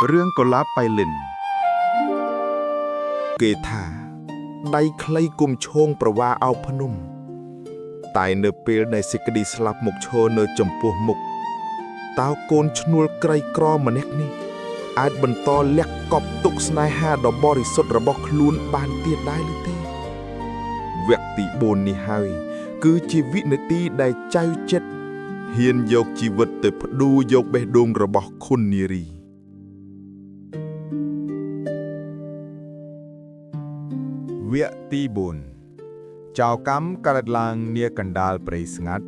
เรื่องก็ลับไปเล่นเกธาได้ใครกุมโชงประว่าเอาพนุ่มตายเนเปลในสิกดีสลับหมกโชเนจมปัวหมกตาวโกนชนวลไกรกรอมาเน็กนี่อาจบรรทอเล็กกอบตุกสนายห้าดอกบริสุทธิ์ระบอกคลูนบานเตียดได้หรือเต้เวกติโบนนี่ให้คือชีวิตในตีได้ใจเจ็ดเฮียนยกชีวิตเติบดูยกเบดงระบอกคุณนิรีเวียตีบุญเจ้ากำกระลังเนียกันดาลเปรสงัด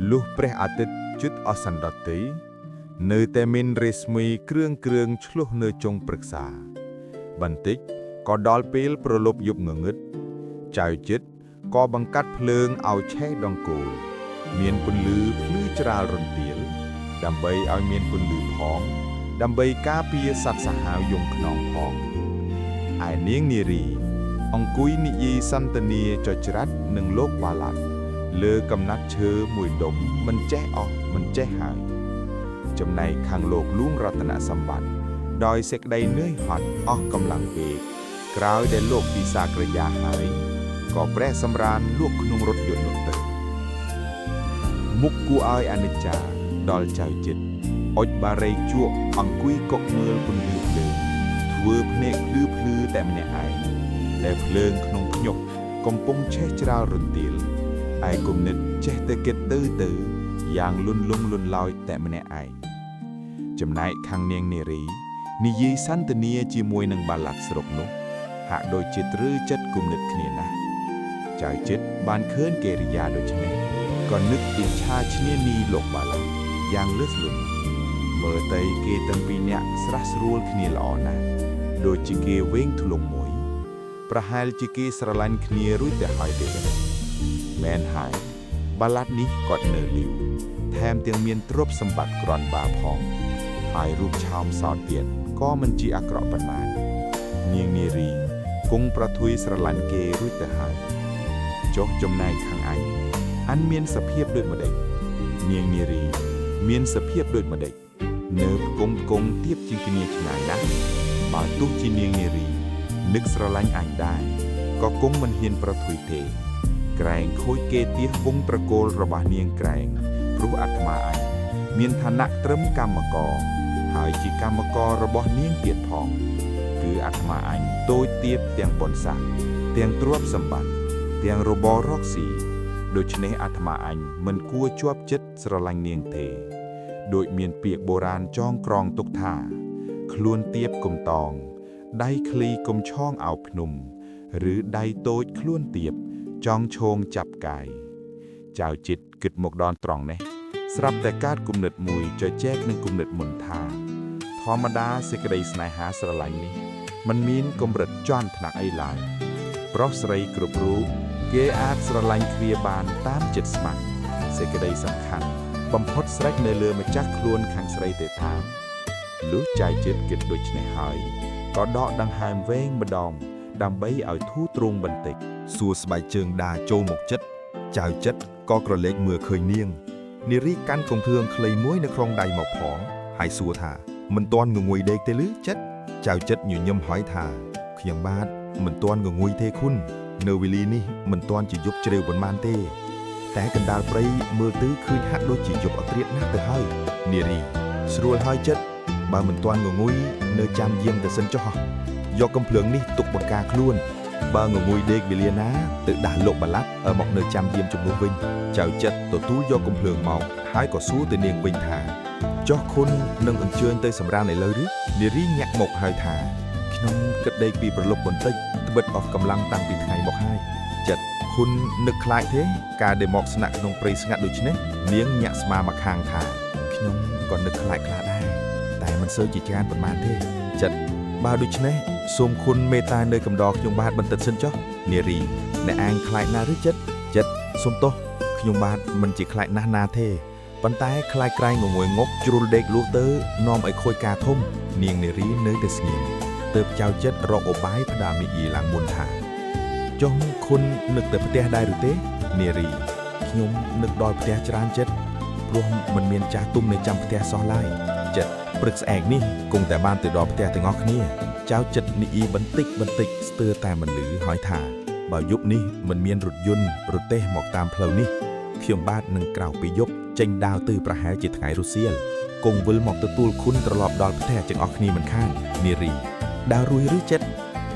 ลุกเปรอาทิตย์จุดอสันดตีเนเตมินเรสมีเครื่องชลุเนจงปรึกษาบันติกก็ดอลเปลประลบยุบเงงึดใจจิตก็บังกัดเพลิงเอาแช่ดองกูลเมียนปุนลือพลื้จรารนเตียลดำใบเอาเมียนปุนลือพองดำใบกาเปียสัตว์สหาวยงขนองพองไอเนียงนีรีองกุยนิยีสันตเนียจจรัดหนึ่งโลกวาลัดเลอกำนัดเชอมวยดมมันแจ้ออกมันแจ้หายจำในขังโลกลุ่งรัตนสมบัติดอยเสกใดเนื้อหัดออกกำลังเอกกราวได้โลกปีศาจกระยาหายก็แปรสำราญลวกขนุงรถยนต์รถเตอมุกกูอายอนิจจาดอลใจจิตอดบาเรยจวกอังกุยกกเมือปุนลือเพลิงทเวอเพเนกลือพลือแต่มันไอและเพลิงขนงพยกกมปงเชจรารนติลไอกุมนิดเจตเกตตื้ออย่างลุนลอยแต่มันไอจำนายคังเนียงเนรีนิยีสันตเนียจีมวยนังบาลัดสรกนุหากโดยจิตรือจัดกุมนิดขณีนะใจจิตบานเคินเกริยาโดยชนะก่อนนึกอิจฉาชเนียนีโลกบาลัดอย่างเลือดหลุนเมื่อไตเกตังปีเนียสระสรูลขณีละอ่อนนะโดยจิเกเว้งทุลงมวยประหารจิเกสระลันขณีรุ่ยแต่หายเด็กแมนหายบาลัดนี้กอดเนลิวแถมเตียงเมียนตรบสมบัติกรอนบาพองหายรูปชาวสาวเตียนก็มันจีอักระประมาณเนียงเนรีกงประทุยสระลันเกรุ่ยแต่หายจกจมนายขังไออันเมียนสะเพียบด้วยมาเด็กเนียงเนรีเมียนสะเพียบด้วยมาเด็กเนิบกงเทียบจิงกิเนียชนายนะบาตุกจีเนียงเนรีนึกสระลันอ่านได้ก็กงมันเฮียนประทุยเทแกรงโคยเกเตียวงตระโกลระบาเนียงแกรงรู้อัตมาอันเมียนฐานะเติมกรรมกรหายจีกรรมกรระบาเนียงเตียดพองคืออัตมาอันโดยเตียบเตียงปนสักเตียงตรวบสมบัติเตียงระบรอกสีโดยชนะอัตมาอันมันกู้จวบจิตสระลังเนียงเทโดยเมียนเปียกโบราณจ้องกรองตุกท่าคลวนเตียบกลมตองได้คลีกลมช่องเอาพนุมหรือได้โตดคลวนเตียบจองโชงจับกายเจ้าจิตกึดหมกดอนตรองเนสรับแต่กาดกุมเนิดมุยจอยแจกหนึ่งกุมเนิดมนทาธรรมดาเสกได้สนายหาสระไลนี้มันมีนกมรัดจ้อนถนักไอลายเพราะสไรกรุบรู้เกอาดสระไลเคลียบานตามจิตสมัครเสกได้สำคัญบำพดสไรในเรือมาจักคลวนขังสไรเตถามรู้ใจจิตกึดโดยชนะหายก็ดอกดังหามเว้งมาดองดำใบเอาทูตรงบันติกสัวสบายเจิงดาโจหมกจัดเจ้าจัดก็กระเล็กเมื่อเคยเนียงนิริกันกงเทืองเคลยม้วยในครองใดหมอกผองหายสัวถามันตอนงงวยเด็กเตลือจัดเจ้าจัดอยู่ย่ำหอยถาเขียงบ้านมันตอนงงวยเทคุณเนวิลีนี่มันตอนจียุบเจริญบนมานเตแต่กันดาลไปเมื่อตื้อคืนหักโดยจียุบอัตเรียดนักแต่ให้นิริสรวลหอยจัดบามันตอนงงวยเนื้อจามเยี่ยมแต่เส้นจ่อยกกำเพลิงนี่ตกบนกาคล้วนบางงวยเด็กวิเลียนะtựด่าโลกบาลัดở một nơi chăm diêm trong núi vinh chào chất tổ tú do công phường màu hái cỏ sú từ niềng vinh thả cho khôn nâng ứng chơi tới sầm ra này lời rít để rí nhạc một hơi thả khi nông cất đây bị bật lục bẩn tích bật off cầm lăng tăng bị ngày một hai chất khôn nực lại thế cả để mọc snak nông prey ngặt đôi chân niềng nhạc sma mặc hàng thả khi nông còn nực lại cả đây tại mình sơ chỉ chan bẩn man thế chất bao đôi chânសូមគុណមេត្តានៅកំដរខ្ញុំបាទបន្តិចសិនចុះនារីអ្នកអាងខ្លាចណាស់ឬចិត្តសូមទោសខ្ញុំបាទមិនជាខ្លាចណាស់ណាទេប៉ុន្តែខ្លាចក្រែងងងុយងប់ជ្រុលដេកលួសទៅនាំឲ្យខូចការធំនាងនារីនៅតែស្ងៀមទើបចៅចិត្តរកឧបាយផ្ដាមីអ៊ីឡើងមុនថាចុះគុណនឹកតែផ្ទះដែរឬទេនារីខ្ញុំនឹកដល់ផ្ទះច្រើនចិត្តព្រោះមិនមានចាស់ទុំនៅចាំផ្ទះសោះឡើយចិត្ត ព្រឹកស្អែកនេះគង់តែបានទៅដល់ផ្ទះទាំងអស់គ្នាចៅចិត្តនីអ៊ីបន្តិចស្ទើរតែមិនលឺហើយថាបើយប់នេះមិនមានរថយន្តរទេះមកតាមផ្លូវនេះខ្ញុំបាទនឹងក្រោកពីយប់ចេញដើរទៅប្រហែលជាថ្ងៃរសៀលគង់វិលមកទទួលគុណត្រឡប់ដល់ផ្ទះទាំងអស់គ្នាមិនខាននារីដើររួយឬចិត្ត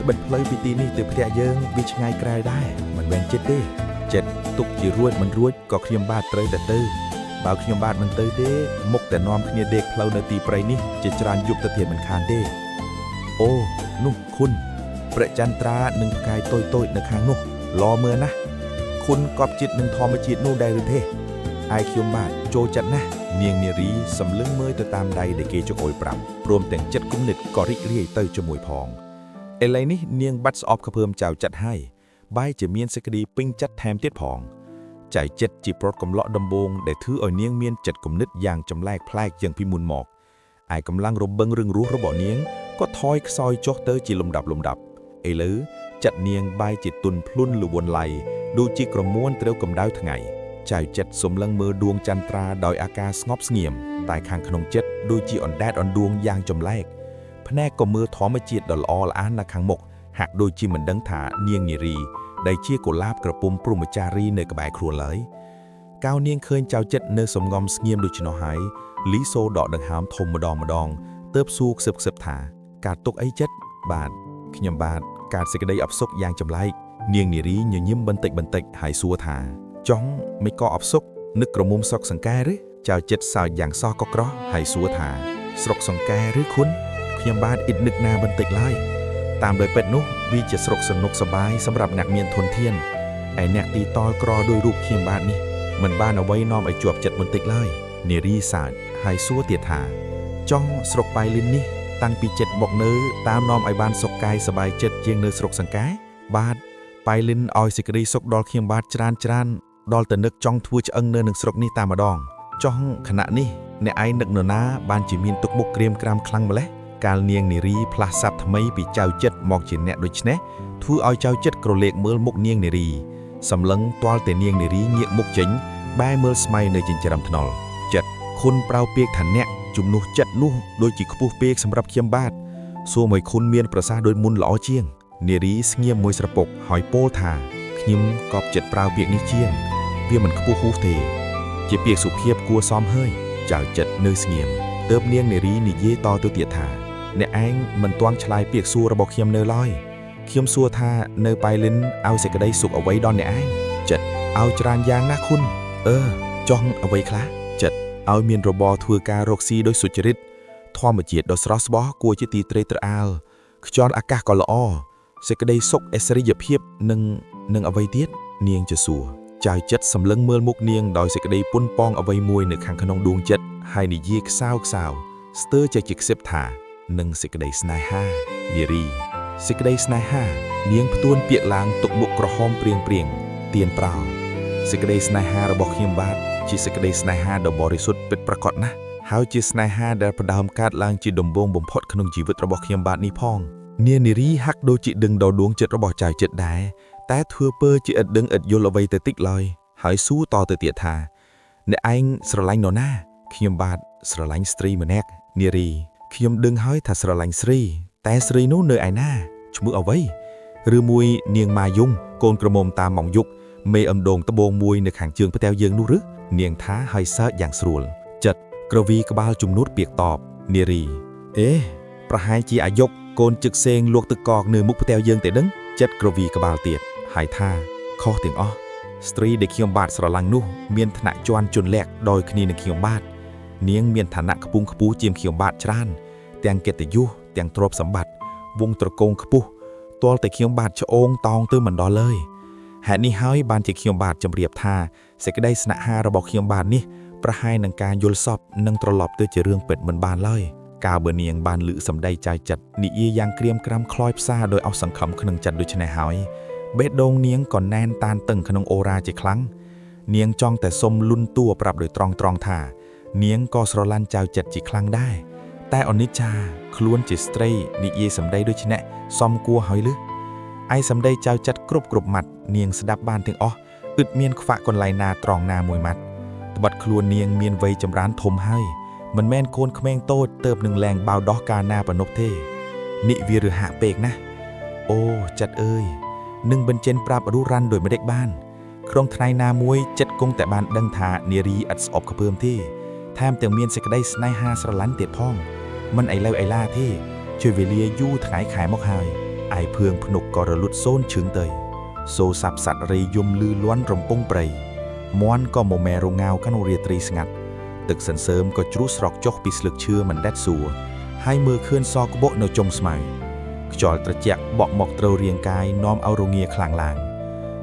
ត្បិតផ្លូវពីទីនេះទៅផ្ទះយើងវាឆ្ងាយក្រែលដែរមិនមែនចិត្តទេចិត្តទុកជារួចមិនរួចក៏ខ្ញុំបាទត្រូវតែទៅបើខ្ញុំបាទមិនទៅទេមុខតែនាំគ្នាដេកផ្លូវនៅទីព្រៃនេះជាច្រើនយប់ទៅទៀតមិនខានទេអូនោះគុណព្រះចន្ទ្រានឹងផ្កាយតូចនៅខាងនោះឡមើលណាស់គុណកប់ចិត្តនឹងធម្មជាតិនោះដែរឬទេឯខ្ញុំបាទចូលចិត្តណាស់នាងនារីសម្លឹងមើលទៅតាមដៃដែលគេចកអុលប្រាប់ព្រមទាំងចិត្តគំនិតក៏រីករាយទៅជាមួយផងឥឡូវនេះនាងបាត់ស្អប់ខ្ពើមចៅចិត្តហើយបែរជាមានសេចក្តីពេញចិត្តថែមទៀតផងចៅចិត្តជាប្រត់កំឡក់ដំបងដែលធ្វើឲ្យនាងមានចិត្តគំនិតយ៉ាងចម្លែកប្លែកយ៉ាងពីមុនមកឯកម្លាំងរំបង្រឹងរស់របស់នាងក៏ថយខ្សោយចុះទៅជាលំដាប់ឥឡូវចិត្តនាងបែរជាទុនភ្លុនលវនឡៃដូចជាក្រមួនត្រូវកម្ដៅថ្ងៃចៅចិត្តសម្លឹងមើលដួងចន្ទ្រាដោយអាការស្ងប់ស្ងៀមតែខាងក្នុងចិត្តដូចជាអណ្ដែតអណ្ដួងយ៉ាងចម្លែកភ្នែកក៏មើលធម្មជាតិដ៏ល្អល្អាននៅខាងមុខហាក់ដូចជាមិនដឹងថានាងនារីដែលជាកុលាបក្រពុំព្រហ្មចារីនៅក្បែរខ្លួនឡើយកៅនាងឃើញចៅចិត្តនៅសំងំស្ងៀមដូច្នោះហើយលីសូដកដង្ហើមធំម្ដងទើបសួរខ្សឹបថាការទុកអីចិត្តបាទខ្ញុំបាទការសេចក្តីអផ្សុកយ៉ាងចម្លែកនាងនារីញញឹមបន្តិចហើយសួរថាចង់មិនក៏អផ្សុកនឹកក្រមុំស្រុកសង្កែឬចៅចិត្តសើចយ៉ាងសោះក៏ក្រោះហើយសួរថាស្រុកសង្កែឬគុណខ្ញុំបាទអ៊ិតនឹកណាបន្តិចឡើយតាមដោយពេទ្យនោះវាជាស្រុកសនុកសប្បាយសម្រាប់អ្នកមានធនធានឯអ្នកទីតលក្រដោយរូបខ្ញុំបាទនេះមិនបានអ្វីនាំឲ្យជាប់ចិត្តបន្តិចឡើយនារីសើចហើយសួរទៀតថាចង់ស្រុកប៉ៃលិននេះតាំងពីចិត្តមកនៅតាមនាំឲ្យបានសុខកាយសប្បាយចិត្តជាងនៅស្រុកសង្កែបាទប៉ៃលិនឲ្យសេចក្តីសុខដល់ខ្ញុំបាទច្រើនដល់ទៅនឹកចង់ធ្វើឆ្អឹងនៅនឹងស្រុកនេះតែម្ដងចង់ខណៈនេះអ្នកឯងនឹកនរណាបានជាមានទុកមុខក្រៀមក្រាមខ្លាំងម្ល៉េះកាលនាងនារីផ្លាស់ស័ព្ទថ្មីពីចៅចិត្តមកជាអ្នកដូច្នេះធ្វើឲ្យចៅចិត្តក្រឡេកមើលមុខនាងនារីសម្លឹងទាល់តែនាងនារីងាកមុខចេញបែរមើលស្មៃនៅចិញ្ច្រាំថ្នល់ចិត្តគុណប្រៅពាក្យថាអ្នកជំនួសចិត្តនោះដូចជាខ្ពស់ពេកសម្រាប់ខ្ញុំបាទសួរមកគុណមានប្រសាសន៍ដូចមុនល្អជាងនារីស្ងៀមមួយស្រពុកហើយពោលថាខ្ញុំកប់ចិត្តប្រៅពាក្យនេះជាងវាមិនខ្ពស់ហួសទេជាពាក្យសុភាពគួរសមហើយចៅចិត្តនៅស្ងៀមទើបនាងនារីនិយាយតទៅទៀតថាអ្នកឯងមិនទាន់ឆ្លើយពាក្យសួររបស់ខ្ញុំនៅឡើយខ្ញុំសួរថានៅប៉ៃលិនឲ្យសេចក្តីសុខអ្វីដល់អ្នកឯងចិត្តឲ្យច្រើនយ៉ាងណាគុណចង់អ្វីខ្លះចិត្តឲ្យមានរបរធ្វើការរកស៊ីដោយសុចរិតធម្មជាតិដ៏ស្រស់ស្បោះគួរជាទីត្រេកត្រអាលខ្យល់អាកាសក៏ល្អសេចក្តីសុខអេសរិយភាពនឹងអ្វីទៀតនាងជាសួរចៅចិត្តសម្លឹងមើលមុខនាងដោយសេចក្តីពុនប៉ងអ្វីមួយនៅខាងក្នុងដួងចិត្តហើយនិយាយខ្សោស្ទើរចេះជាខ្សឹបថានឹងសេចក្តីស្នេហានារីសេចក្តីស្នេហានាងផ្ទួនពាក្យឡើងទុកមុខក្រហមព្រៀងទៀនប្រោសេចក្តីស្នេហារបស់ខ្ញុំបាទជាសេចក្តីស្នេហាដ៏បរិសុទ្ធពិតប្រាកដណាស់ហើយជាស្នេហាដែលផ្ដើមកើតឡើងជាដំបូងបំផុតក្នុងជីវិតរបស់ខ្ញុំបាទនេះផងនារីហាក់ដូចជាដឹងដល់ដួងចិត្តរបស់ចៅចិត្តដែរតែធ្វើពើជាឥតដឹងឥតយល់អ្វីទៅតិចឡើយហើយសួរតទៅទៀតថាអ្នកឯងស្រឡាញ់នរណាខ្ញុំបាទស្រឡាញ់ស្ត្រីម្នាក់នារីខ្ញុំដឹងហើយថាស្រឡាញ់ស្រីតែស្រីនោះនៅឯណាឈ្មោះអ្វីឬមួយនាងម៉ាយុងកូនក្រមុំតាមម៉ោងយុគមេអំដងត្បូងមួយនៅខាងជើងផ្ទះយើងនោះឬនាងថាហើយសើចយ៉ាងស្រួលចិត្តក្រវីក្បាលជំនួតពាក្យតបនារីប្រហែលជាអាយុកកូនជឹកសេងលួកទឹកកកនៅមុខផ្ទះយើងតែដឹងចិត្តក្រវីក្បាលទៀតហើយថាខុសទាំងអស់ស្ត្រីដែលខ្ញុំបាទស្រឡាញ់នោះមានឋានៈជាន់ជន់លក្ខដោយគ្នានឹងខ្ញុំបាទនាងមានឋានៈខ្ពង់ខ្ពស់ជាងខ្ញុំបាទច្រើនទាំងកិត្តិយសទាំងទ្រព្យសម្បត្តិវងត្រកូលខ្ពស់ទាល់តែខ្ញុំបាទឆ្អូងតោងទៅមិនដល់ឡើយហេតុនេះហើយបានជាខ្ញុំបាទជម្រាបថាសេចក្តីស្នេហារបស់ខ្ញុំបាទនេះប្រហែលនឹងការយល់សប្តិនឹងត្រឡប់ទៅជារឿងពិតមិនបានឡើយកាលបើនាងបានលឺសម្ដីចៅចិត្តនិយាយយ៉ាងក្រៀមក្រាំខ្លោចផ្សាដោយអស់សង្ឃឹមក្នុងចិត្តដូច្នេះហើយបេះដូងនាងក៏ណែនតានតឹងក្នុងអូរ៉ាជាខ្លាំងនាងចង់តែសុំលុនតួប្រាប់ដោយត្រង់ថានាងក៏ស្រឡាញ់ចៅចិត្តជាខ្លាំងដែរតែអនិច្ចាខ្លួនជាស្ត្រីនិយាយសម្ដីដូចនេះសមគួរហើយឬឯសម្ដីចៅចិត្តគ្រប់ម៉ាត់នាងស្ដាប់បានទាំងអស់ឥតមានខ្វាក់កន្លែងណាត្រង់ណាមួយម៉ាត់ត្បិតខ្លួននាងមានវ័យចម្រើនធំហើយ មិនមែនកូនក្មេងតូចเติบនឹងលែងបៅដោះកាលណាប៉ុណ្ណោះទេនិវារហាក់ពេកណាអូចិត្តអើយនឹងបញ្ចេញប្រាប់រុះរាន់ដោយមិនដេចបានក្នុងថ្ងៃណាមួយចិត្តគង់តែបានដឹងថានារីឥតស្អប់ខ្ពើមទេថែមទាំងមានសេចក្តីស្នេហាស្រឡាញ់ទៀតផងមិនឥឡូវឥឡាទេជួយវេលាយូរថ្ងៃខែមកហើយឯភឿងភ្នុកក៏រលត់សូនឈឹងទៅសូសាប់សัตว์រីយំលឺលាន់រំពងព្រៃមន់ក៏មកមែរងាវក្នុងរាត្រីស្ងាត់ទឹកសន្សើមក៏ជ្រុះស្រកចុះពីស្លឹកឈើមិនដាច់សួរហើយមើលឃើញសក្បុកនៅចុងស្មៅខ្យល់ត្រជាក់បក់មកត្រូវរាងកាយនាំឲ្យរងាខ្លាំងឡើង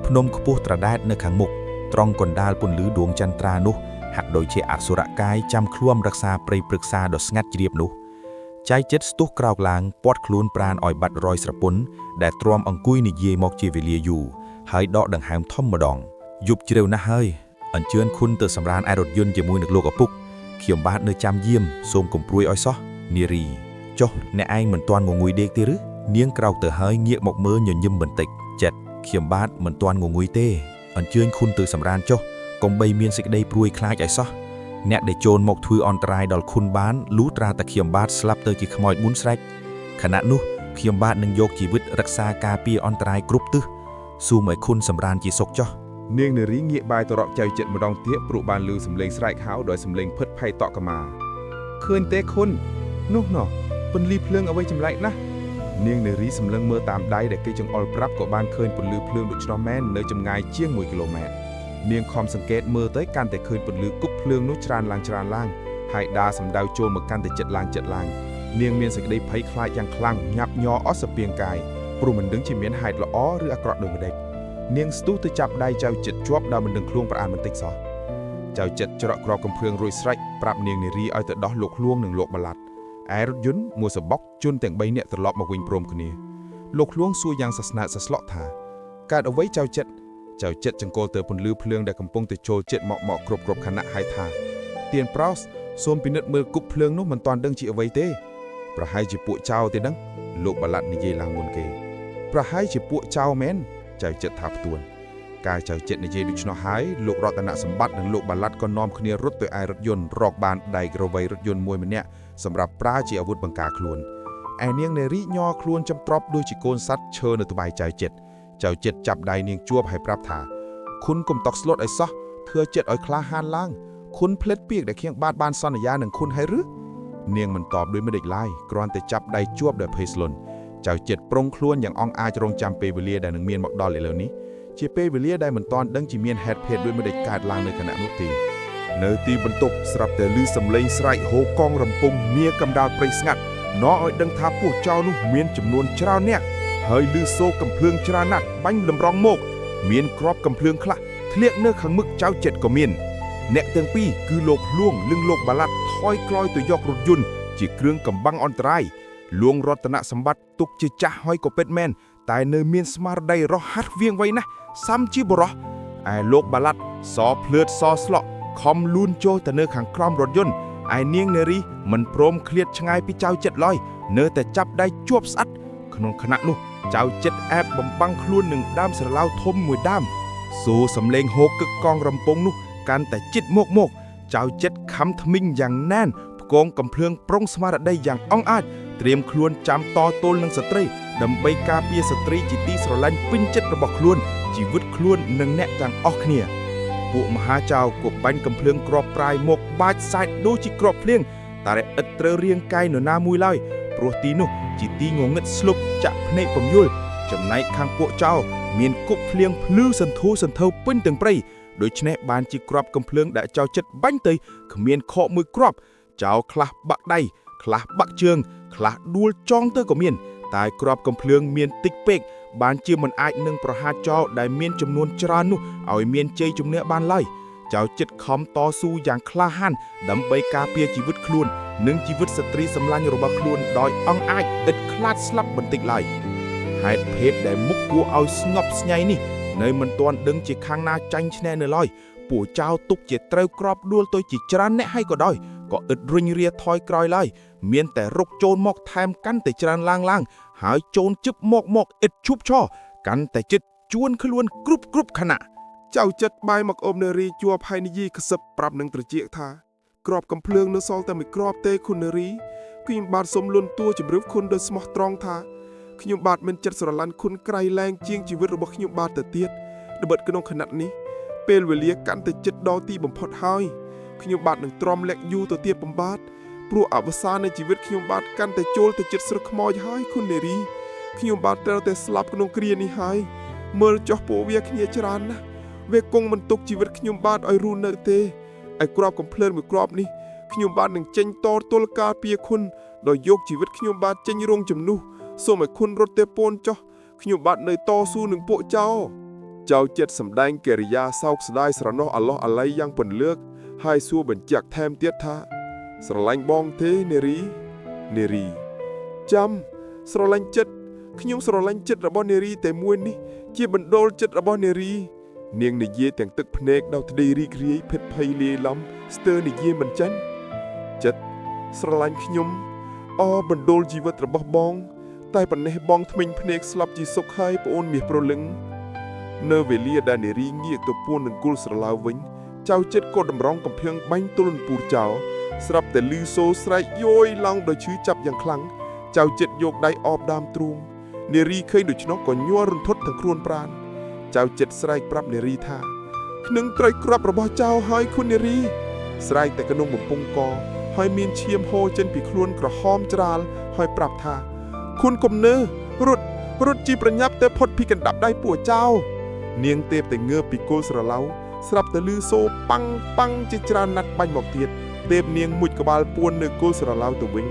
ភ្នំខ្ពស់ត្រដែតនៅខាងមុខត្រង់កណ្ដាលពន្លឺដួងចន្ទ្រានោះហាក់ដូចជាអសុរកាយចាំឃ្លាំរក្សាព្រៃព្រឹក្សាដ៏ស្ងាត់ជ្រាបនោះចៃចិត្តស្ទុះក្រោកឡើងពាត់ខ្លួនប្រានឲ្យបាត់រយស្រពន់ដែលទ្រាំអង្គុយនិយាយមកជាវេលាយូរហើយដកដង្ហើមធំម្ដងយប់ជ្រៅណាស់ហើយអញ្ជើញគុណទៅសម្រានឯរថយន្តជាមួយនឹងលោកឪពុកខ្ញុំបាទនៅចាំយាមសូមកុំព្រួយឲ្យសោះនារីចុះអ្នកឯងមិនទាន់ងងុយដេកទេឬនាងក្រោកទៅហើយងាកមកមើលញញឹមបន្តិចចិត្តខ្ញុំបាទមិនទាន់ងងុយទេអញ្ជើញគុណទៅសម្រានចុះកុំបីមានសេចក្តីព្រួយខ្លាចឲ្យសោះអ្នកដែលចូលមកធ្វើអន្តរាយដល់គុណបានលុះត្រាតែខ្ញុំបាទស្លាប់ទៅជាខ្មោច4ស្រេចខណៈនោះខ្ញុំបាទនឹងយកជីវិតរក្សាការពារអន្តរាយគ្រប់ទិសស៊ូមឲ្យគុណសម្រានជាសុខចុះនាងនារីងាកបាយទៅរកចៅចិត្តម្ដងទៀតព្រោះបានឮសំឡេងស្រែកហៅដោយសំឡេងផិតភ័យតក់កមាឃើញទេគុណនោះណោះពន្លឺភ្លើងអ្វីចម្លែកណាស់នាងនារីសម្លឹងមើលតាមដៃដែលគេចង្អុលប្រាប់ក៏បានឃើញពន្លឺភ្លើងដូច្នោះមែននៅចម្ងាយជាង1គីឡូម៉ែត្រនាងខំសង្កេតមើលទៅកាន់តែឃើញពន្លឺគប់ភ្លើងនោះច្រើនឡើងហើយដាសម្ដៅចូលមកកាន់តែចិត្តឡើងនាងមានសេចក្តីភ័យខ្លាចយ៉ាងខ្លាំងញាប់ញ័រអស់សពាងកាយព្រោះមិនដឹងជាមានហេតុល្អឬអាក្រក់ដូចម្ដេចនាងស្ទុះទៅចាប់ដៃចៅចិត្តជាប់ដល់មិនដឹងខ្លួនប្រអានបន្តិចសោះចៅចិត្តច្រកក្របកំភ្លើងរួចស្រេចប្រាប់នាងនារីឲ្យទៅដោះលោកឃ្លួងនិងលោកបាឡាត់ឯរថយន្តមួយសបុកជន់ទាំង3នាក់ត្រឡប់មកវិញព្រមគ្នាលោកឃ្លួងសួរយ៉ាងសស្នាសស្លក់ថាកើតអ្វីចៅចិត្តចង្កូលទៅពន្លឺភ្លើងដែលកំពុងតែចូលចិត្តមកគ្រប់ខណៈហើយថាទៀនប្រោសសូមពិនិត្យមើលគប់ភ្លើងនោះមិនទាន់ដឹងជាអ្វីទេប្រហែលជាពួកចៅទេដឹងលោកបាឡាត់និយាយឡើងមុនគេប្រហែលជាពួកចៅមែនចៅចិត្តថាផ្ទួនកាលចៅចិត្តនិយាយដូច្នោះហើយលោករតនសម្បត្តិនិងលោកបាឡាត់ក៏នាំគ្នារត់ទៅឯរថយន្តរកបានដែករវៃរថយន្តមួយម្នាក់សម្រាប់ប្រើជាអាវុធបង្ការខ្លួនឯនាងនារីញ័រខ្លួនចំទ្របដូចជាកូនសត្វឈើនៅក្បែរចៅចិត្តចាប់ដៃនាងជួបហើយប្រាប់ថាគុណកុំតក់ស្លុតឲ្យសោះធ្វើចិត្តឲ្យក្លាហានឡើងគុណផ្លិតពាក្យដែលខ្ញុំបានសន្យានឹងគុណហើយឬនាងមិនតបដោយមិនដេចឡើយគ្រាន់តែចាប់ដៃជួបដោយភ័យស្លន់ចៅចិត្តប្រុងខ្លួនយ៉ាងអង់អាចរងចាំពេលវេលាដែលនឹងមានមកដល់ឥឡូវនេះជាពេលវេលាដែលមិនទាន់ដឹងជាមានហេតុភេទដោយមិនដេចកើតឡើងនៅខណៈនោះទេនៅទីបន្ទប់ស្រាប់តែឮសំឡេងស្រែកហូរកងរំពងនាកណ្ដាលព្រៃស្ងាត់នាំឲ្យដឹងថាពួកចៅនោះមានចំនួនច្រើនអ្នកហើយឮសូរកំភ្លើងច្រើនណាស់បាញ់លំរងមកមានគ្រាប់កំភ្លើងខ្លះធ្លាក់នៅខាងមុខចៅចិត្តក៏មានអ្នកទាំងពីរគឺលោកលួងនិងលោកបាឡាត់ថយក្រោយទៅយករថយន្តជាគ្រឿងកំបាំងអន្តរាយលួងរតនសម្បត្តិទុកជាចាស់ហើយក៏ពិតមែនតែនៅមានស្មារតីរហ័សវាងវៃណាស់សាំជាបរោះឯលោកបាឡាត់សភ្លឿតសស្លក់ខំលូនចូលទៅនៅខាងក្រោមរថយន្តឯនាងនារីមិនព្រមឃ្លាតឆ្ងាយពីចៅចិត្តឡើយនៅតែចាប់ដៃជាប់ស្អិតក្នុងខណៈនោះចៅចិត្តអែបបំបាំងខ្លួននឹងដើមស្រឡៅធំមួយដើមសូរសំឡេងហូរកឹកកងរំពងនោះកាន់តែជិតមកចៅចិត្តខំថ្មីងយ៉ាងណែនផ្គងកំភ្លើងប្រុងស្មារតីយ៉ាងអង់អាចត្រៀមខ្លួនចាំតទល់នឹងស្ត្រីដើម្បីការពារស្ត្រីជាទីស្រឡាញ់ពេញចិត្តរបស់ខ្លួនជីវិតខ្លួននិងអ្នកទាំងអស់គ្នាពួកមហាចៅក៏បាញ់កំភ្លើងក្របប្រាយមកបាច់សាច់ដូចជាក្របភ្លៀងតែឥតត្រូវរាងកាយនរណាមួយឡើយព្រោះទីនោះជាទីងងឹតស្លុបចាក់ភ្នែកពំយល់ចំណែកខាងពួកចៅមានគប់ភ្លៀងភ្លឺសន្ធូសន្ធើពេញទាំងព្រៃដូច្នេះបានជាក្របកំភ្លើងដែលចៅចិត្តបាញ់ទៅគ្មានខកមួយគ្រាប់ចៅខ្លះបាក់ដៃខ្លះបាក់ជើងខ្លះដួលចង់ទៅក៏មានតែក្របកំភ្លើងមានតិចពេកបានជាមិនអាចនឹងប្រហារចៅដែលមានចំនួនច្រើននោះឲ្យមានជ័យជំនះបានឡើយចៅចិត្តខំតស៊ូយ៉ាងក្លាហានដើម្បីការពារជីវិតខ្លួននិងជីវិតស្ត្រីសម្លាញ់របស់ខ្លួនដោយអង់អាចឥតខ្លាចស្លាប់បន្តិចឡើយហេតុភេទដែលមុខគួរឲ្យស្ងប់ស្ញៃនេះនៅមិនទាន់ដឹងជាខាងណាចាញ់ឈ្នះនៅឡើយពួកចៅទុកជាត្រូវក្របដួលទៅជាច្រើនអ្នកហើយក៏ដោយក៏ឥតរុញរាថយក្រោយឡើយមានតែរុកចូលមកថែមកាន់តែច្រើនឡើងហើយចូលជឹបមកឥតឈប់ឈរកាន់តែចិត្តជួនខ្លួនគ្រប់ខណៈចៅចិត្តបាយមកអមនារីជួបហើយនិយាយខ្សឹបប្រាប់នឹងត្រចៀកថា ក្របកំភ្លើងនៅសល់តែមួយក្របទេគុណនារីខ្ញុំបាទសូមលន់តួជម្រាបគុណដោយស្មោះត្រង់ថាខ្ញុំបាទមិនចិត្តស្រឡាញ់គុណក្រៃលែងជាងជីវិតរបស់ខ្ញុំបាទទៅទៀតត្បិតក្នុងខណៈនេះពេលវេលាកាន់តែជិតដល់ទីបំផុតហើយខ្ញុំបាទនឹងទ្រាំលាក់យូរទៅទៀតបំបាទព្រោះអវសាននៃជីវិតខ្ញុំបាទកាន់តែចូលទៅជិតស្រឹកខ្មោចហើយគុណនារីខ្ញុំបាទត្រូវតែស្លាប់ក្នុងគ្រានេះហើយមើលចុះពួកវាគ្នាច្រើនណាស់វាគង់មិនទុកជីវិតខ្ញុំបាទឲ្យរស់នៅទេឯក្របកំភ្លើងមួយក្របនេះខ្ញុំបាទនឹងចេញតទល់ការពារគុណដោយយកជីវិតខ្ញុំបាទចេញរងជំនួសសូមឲ្យគុណរត់ទេពូនចុះខ្ញុំបាទនៅតស៊ូនឹងពួកចៅចិត្តសម្ដែងកិរិយាសោកស្ដាយស្រណោះអាឡោះអាល័យយ៉ាងពន្លើកហើយសួរបញ្ជាក់ថែមទៀតថាស្រឡាញ់បងទេនារីចាំស្រឡាញ់ចិត្តខ្ញុំស្រឡាញ់ចិត្តរបស់នារីតែមួយនេះជាបណ្ដូលចិត្តរបស់នារីនាងនិយាយទាំងទឹកភ្នែកដោយក្តីរីករាយភិតភ័យលាយឡំស្ទើរនិយាយមិនចាញ់ចិត្តស្រឡាញ់ខ្ញុំបណ្ដូលជីវិតរបស់បងតែប៉ុណ្ណេះបងធ្មេញភ្នែកស្លាប់ជាសុខហើយប្អូនមាសប្រលឹងនៅវេលាដែលនារីងាកទៅពួននឹងគល់ស្រឡៅវិញចៅចិត្តក៏តម្រង់កំភៀងបាញ់ទល់នពូរចោលស្រាប់តែលឺសូរស្រែកយោយឡើងដោយឈឺចាប់យ៉ាងខ្លាំងចៅចិត្តយកដៃអបដើមទ្រូងនារីឃើញដូច្នោះក៏ញ័ររន្ធត់ទាំងខ្លួនប្រាណចៅចិត្តស្រែកប្រាប់នារីថានឹងត្រូវក្របរបស់ចៅហើយគុណនារីស្រែកតែក្នុងបំពង់កហើយមានឈាមហូរចេញពីខ្លួនក្រហមច្រាលហើយប្រាប់ថាគុណកុំនើរត់ជីប្រញាប់ទៅផុតពីកណ្ដាប់ដៃពួកចៅនាងទេពតែងើបពីគល់ស្រឡៅស្រាប់តែលឺសូរប៉ាំងជាច្រើនណាត់បាញ់មកទៀតទេពនាងមុជក្បាលពួននៅគល់ស្រឡៅទៅវិញ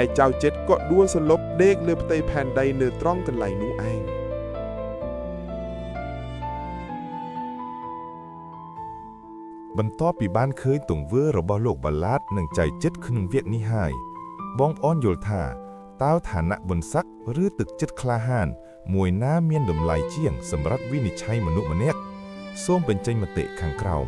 ឯចៅចិត្តក៏ដួលសន្លប់ដេកលើផ្ទៃផែនដីនៅត្រង់កន្លែងនោះឯងបន្ទាប់ពីបានឃើញទង្វើរបស់លោកបាឡាតនិងចៅចិត្តក្នុងវគ្គនេះហើយបងប្អូនយល់ថាតើឋានៈបុណ្យស័ក្តិឬទឹកចិត្តក្លាហានមួយណាមានតម្លៃជាងសម្រាប់វិនិច្ឆ័យមនុស្សម្នាក់សូមបញ្ចេញមតិខាងក្រោម